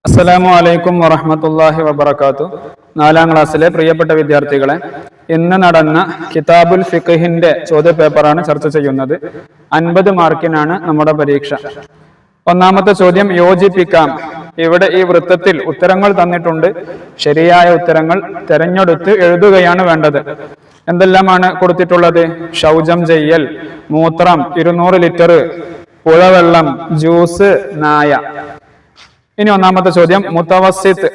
അസ്സലാമു അലൈക്കും വറഹ്മത്തുള്ളാഹി വബറകാതുഹു. 4ാം ക്ലാസ്സിലെ പ്രിയപ്പെട്ട വിദ്യാർത്ഥികളെ, ഇന്ന് നടന്ന കിതാബുൽ ഫിഖഹിന്റെ ചോദ്യപേപ്പറാണ് ചർച്ച ചെയ്യുന്നത്. 50 മാർക്കിനാണ് നമ്മുടെ പരീക്ഷ. ഒന്നാമത്തെ ചോദ്യം യോജിപ്പിക്കാം. ഇവിടെ ഈ വൃത്തത്തിൽ ഉത്തരങ്ങൾ തന്നിട്ടുണ്ട്. ശരിയായ ഉത്തരങ്ങൾ തെരഞ്ഞെടുത്ത് എഴുതുകയാണ് വേണ്ടത്. എന്തെല്ലാമാണ് കൊടുത്തിട്ടുള്ളത്? ശൗചം ചെയ്യൽ, മൂത്രം, 200 ലിറ്റർ, പുഴവെള്ളം, ജ്യൂസ്, നായ. ഇനി ഒന്നാമത്തെ ചോദ്യം മുത്തവസ്സിത്ത്.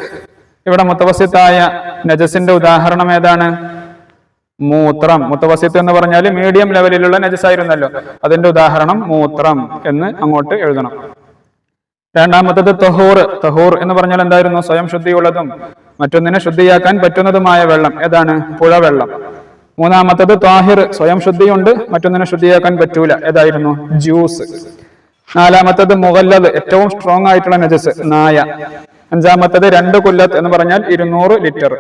ഇവിടെ മുത്തവസ്സിത്തായ നജസിന്റെ ഉദാഹരണം ഏതാണ്? മൂത്രം. മുത്തവസ്സിത്ത് എന്ന് പറഞ്ഞാൽ മീഡിയം ലെവലിലുള്ള നജസായിരുന്നല്ലോ, അതിന്റെ ഉദാഹരണം മൂത്രം എന്ന് അങ്ങോട്ട് എഴുതണം. രണ്ടാമത്തത് തഹൂർ. തഹൂർ എന്ന് പറഞ്ഞാൽ എന്തായിരുന്നു? സ്വയം ശുദ്ധിയുള്ളതും മറ്റൊന്നിനെ ശുദ്ധിയാക്കാൻ പറ്റുന്നതുമായ വെള്ളം. ഏതാണ്? പുഴവെള്ളം. മൂന്നാമത്തത് താഹിർ. സ്വയം ശുദ്ധിയുണ്ട്, മറ്റൊന്നിനെ ശുദ്ധിയാക്കാൻ പറ്റൂല. ഏതായിരുന്നു? ജ്യൂസ്. നാലാമത്തത് മുഗല്ലദ്, ഏറ്റവും സ്ട്രോങ് ആയിട്ടുള്ള നജസ്, നായ. അഞ്ചാമത്തത് 2 കുല്ലത്ത് എന്ന് പറഞ്ഞാൽ 200 ലിറ്റർ.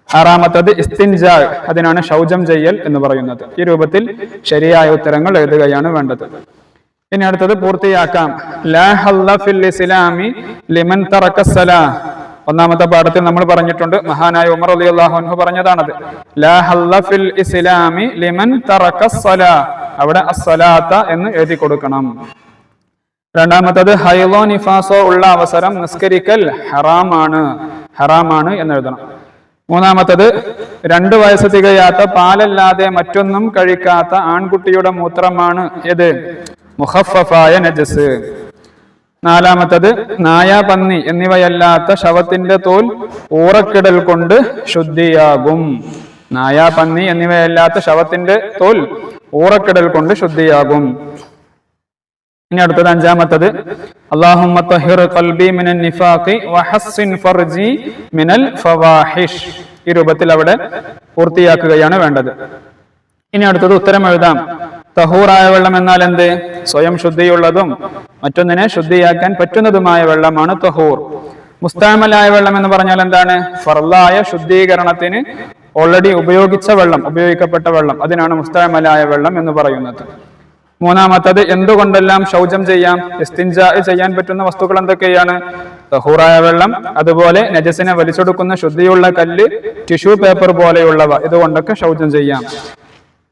ആറാമത്തത് ഇസ്തിൻജാ, അതിനാണ് ശൗചം ചെയ്യൽ എന്ന് പറയുന്നത്. ഈ രൂപത്തിൽ ശരിയായ ഉത്തരങ്ങൾ എഴുതുകയാണ് വേണ്ടത്. ഇനി അടുത്തത് പൂർത്തിയാക്കാം. ലാ ഹല്ല ഫിൽ ഇസ്ലാമി ലിമൻ തറക സലാ. ഒന്നാമത്തെ പാഠത്തിൽ നമ്മൾ പറഞ്ഞിട്ടുണ്ട്, മഹാനായ ഉമർ റളിയല്ലാഹു അൻഹു പറഞ്ഞതാണത്. ലാ ഹല്ല ഫിൽ ഇസ്ലാമി ലിമൻ തറക സലാ. അവിടെ അസ്സലാത്ത എന്ന് എഴുതി കൊടുക്കണം. രണ്ടാമത്തത് ഹൈലോ നിഫാസോ ഉള്ള അവസരം നിസ്കരിക്കൽ ഹറാമാണ് എന്ന് എഴുതണം. മൂന്നാമത്തത് 2 വയസ്സ് തികയാത്ത പാലല്ലാതെ മറ്റൊന്നും കഴിക്കാത്ത ആൺകുട്ടിയുടെ മൂത്രമാണ് ഏത്? മുഖഫഫായ നജസ്. നാലാമത്തത് നായ, പന്നി എന്നിവയല്ലാത്ത ശവത്തിന്റെ തോൽ ഊറക്കിടൽ കൊണ്ട് ശുദ്ധിയാകും. നായ, പന്നി എന്നിവയല്ലാത്ത ശവത്തിന്റെ തോൽ ഊറക്കിടൽ കൊണ്ട് ശുദ്ധിയാകും. ഇനി അടുത്തത് അഞ്ചാമത്തത് അല്ലാഹുമ്മ തഹിർ ഖൽബി മിനൻ നിഫാഖി വഹസ്സിൻ ഫർജി മിനൽ ഫവാഹിഷ്. ഈ രൂപത്തിൽ അവിടെ പൂർത്തിയാക്കുകയാണ് വേണ്ടത്. ഇനി അടുത്തത് ഉത്തരം എഴുതാം. തഹൂറായ വെള്ളം എന്നാൽ എന്ത്? സ്വയം ശുദ്ധിയുള്ളതും മറ്റൊന്നിനെ ശുദ്ധിയാക്കാൻ പറ്റുന്നതുമായ വെള്ളമാണ് തഹൂർ. മുസ്തഅമലായ വെള്ളം എന്ന് പറഞ്ഞാൽ എന്താണ്? ഫർളായ ശുദ്ധീകരണത്തിന് ഓൾറെഡി ഉപയോഗിച്ച വെള്ളം, ഉപയോഗിക്കപ്പെട്ട വെള്ളം, അതിനാണ് മുസ്തഅമലായ വെള്ളം എന്ന് പറയുന്നത്. മൂന്നാമത്തത് എന്തുകൊണ്ടെല്ലാം ശൗചം ചെയ്യാം? ഇസ്തിൻജാ ചെയ്യാൻ പറ്റുന്ന വസ്തുക്കൾ എന്തൊക്കെയാണ്? തഹൂറായ വെള്ളം, അതുപോലെ നജസിനെ വലിച്ചെടുക്കുന്ന ശുദ്ധിയുള്ള കല്ല്, ടിഷ്യൂ പേപ്പർ പോലെയുള്ളവ, ഇതുകൊണ്ടൊക്കെ ശൗചം ചെയ്യാം.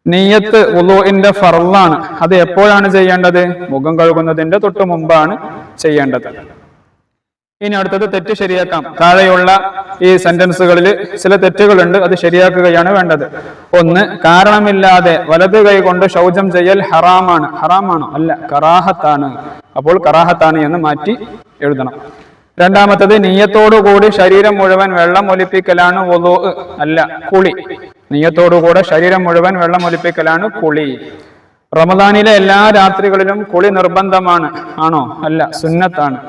നിയ്യത്ത് വുളൂഇന്റെ ഫർളാണ്. അത് എപ്പോഴാണ് ചെയ്യേണ്ടത്? മുഖം കഴുകുന്നതിന്റെ തൊട്ട് മുമ്പാണ് ചെയ്യേണ്ടത്. ഇനി അടുത്തത് തെറ്റ് ശരിയാക്കാം. താഴെയുള്ള ഈ സെന്റൻസുകളിൽ ചില തെറ്റുകളുണ്ട്, അത് ശരിയാക്കുകയാണ് വേണ്ടത്. 1, കാരണമില്ലാതെ വലത് കൈ കൊണ്ട് ശൗചം ചെയ്യൽ ഹറാമാണ്. ഹറാമാണോ? അല്ല, കറാഹത്താണ്. അപ്പോൾ കറാഹത്താണ് എന്ന് മാറ്റി എഴുതണം. രണ്ടാമത്തത് നിയ്യത്തോടുകൂടി ശരീരം മുഴുവൻ വെള്ളം ഒലിപ്പിക്കലാണ് വുളൂ. അല്ല, കുളി. നിയ്യത്തോടുകൂടെ ശരീരം മുഴുവൻ വെള്ളം ഒലിപ്പിക്കലാണ് കുളി. റമദാനിലെ എല്ലാ രാത്രികളിലും കുളി നിർബന്ധമാണ്. ആണോ? അല്ല, സുന്നത്താണ്.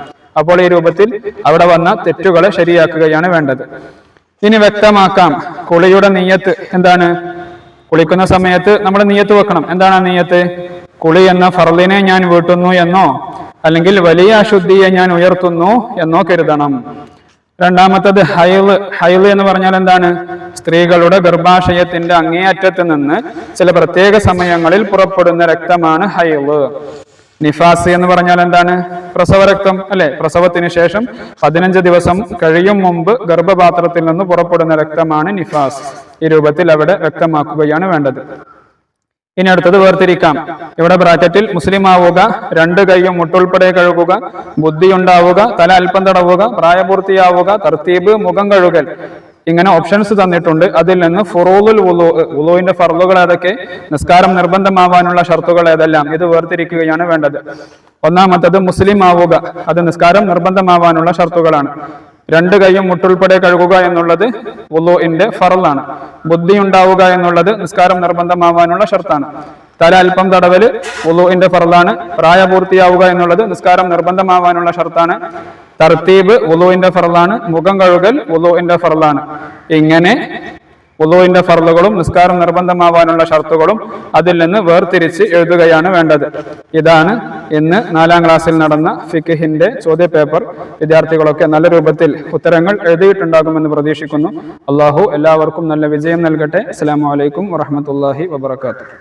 അപ്പോൾ ഈ രൂപത്തിൽ അവിടെ വന്ന തെറ്റുകളെ ശരിയാക്കുകയാണ് വേണ്ടത്. ഇനി വ്യക്തമാക്കാം. കുളിയുടെ നിയ്യത്ത് എന്താണ്? കുളിക്കുന്ന സമയത്ത് നമ്മൾ നിയ്യത്ത് വെക്കണം. എന്താണ് നിയ്യത്ത്? കുളി എന്ന ഫർളിനെ ഞാൻ വീട്ടുന്നു എന്നോ, അല്ലെങ്കിൽ വലിയ അശുദ്ധിയെ ഞാൻ ഉയർത്തുന്നു എന്നോ കരുതണം. രണ്ടാമത്തത് ഹൈള് എന്ന് പറഞ്ഞാൽ എന്താണ്? സ്ത്രീകളുടെ ഗർഭാശയത്തിന്റെ അങ്ങേയറ്റത്ത് നിന്ന് ചില പ്രത്യേക സമയങ്ങളിൽ പുറപ്പെടുന്ന രക്തമാണ് ഹൈള്. നിഫാസ് എന്ന് പറഞ്ഞാൽ എന്താണ്? പ്രസവരക്തം അല്ലെ? പ്രസവത്തിന് ശേഷം 15 ദിവസം കഴിയും മുമ്പ് ഗർഭപാത്രത്തിൽ നിന്ന് പുറപ്പെടുന്ന രക്തമാണ് നിഫാസ്. ഈ രൂപത്തിൽ അവിടെ വ്യക്തമാക്കുകയാണ് വേണ്ടത്. ഇനി അടുത്തത് വേർതിരിക്കാം. ഇവിടെ ബ്രാക്കറ്റിൽ മുസ്ലിം ആവുക, 2 കൈയും മുട്ടുൾപ്പെടെ കഴുകുക, ബുദ്ധി ഉണ്ടാവുക, തല അല്പം തടവുക, പ്രായപൂർത്തിയാവുക, തർത്തീബ്, മുഖം കഴുകൽ, ഇങ്ങനെ ഓപ്ഷൻസ് തന്നിട്ടുണ്ട്. അതിൽ നിന്ന് ഫുറൂലുൽ വുളൂ, വുളൂവിന്റെ ഫർളുകൾ ഏതൊക്കെ, നിസ്കാരം നിർബന്ധമാവാനുള്ള ഷർത്തുകൾ ഏതെല്ലാം, ഇത് വേർതിരിക്കുകയാണ് വേണ്ടത്. ഒന്നാമത്തത് മുസ്ലിം ആവുക, അത് നിസ്കാരം നിർബന്ധമാവാനുള്ള ഷർത്തുകളാണ്. 2 കൈയും മുട്ടുൾപ്പെടെ കഴുകുക എന്നുള്ളത് വുളൂഇന്റെ ഫർളാണ്. ബുദ്ധി ഉണ്ടാവുക എന്നുള്ളത് നിസ്കാരം നിർബന്ധമാവാനുള്ള ഷർത്താണ്. തല അല്പം തടവല് വുളൂഇന്റെ ഫർളാണ്. പ്രായപൂർത്തിയാവുക എന്നുള്ളത് നിസ്കാരം നിർബന്ധമാവാനുള്ള ഷർത്താണ്. തർത്തീബ് വുളൂഇന്റെ ഫർളാണ്. മുഖം കഴുകൽ വുളൂഇന്റെ ഫർളാണ്. ഇങ്ങനെ വുളൂഇന്റെ ഫർളുകളും നിസ്കാരം നിർബന്ധമാവാനുള്ള ഷർത്തുകളും അതിൽ നിന്ന് വേർതിരിച്ച് എഴുതുകയാണ് വേണ്ടത്. ഇതാണ് ഇന്ന് 4ാം ക്ലാസ്സിൽ നടന്ന ഫിഖ്ഹിന്റെ ചോദ്യപേപ്പർ. വിദ്യാർത്ഥികളൊക്കെ നല്ല രൂപത്തിൽ ഉത്തരങ്ങൾ എഴുതിയിട്ടുണ്ടാകുമെന്ന് പ്രതീക്ഷിക്കുന്നു. അല്ലാഹു എല്ലാവർക്കും നല്ല വിജയം നൽകട്ടെ. അസ്സലാമു അലൈക്കും വറഹ്മത്തുള്ളാഹി വബറകാതുഹു.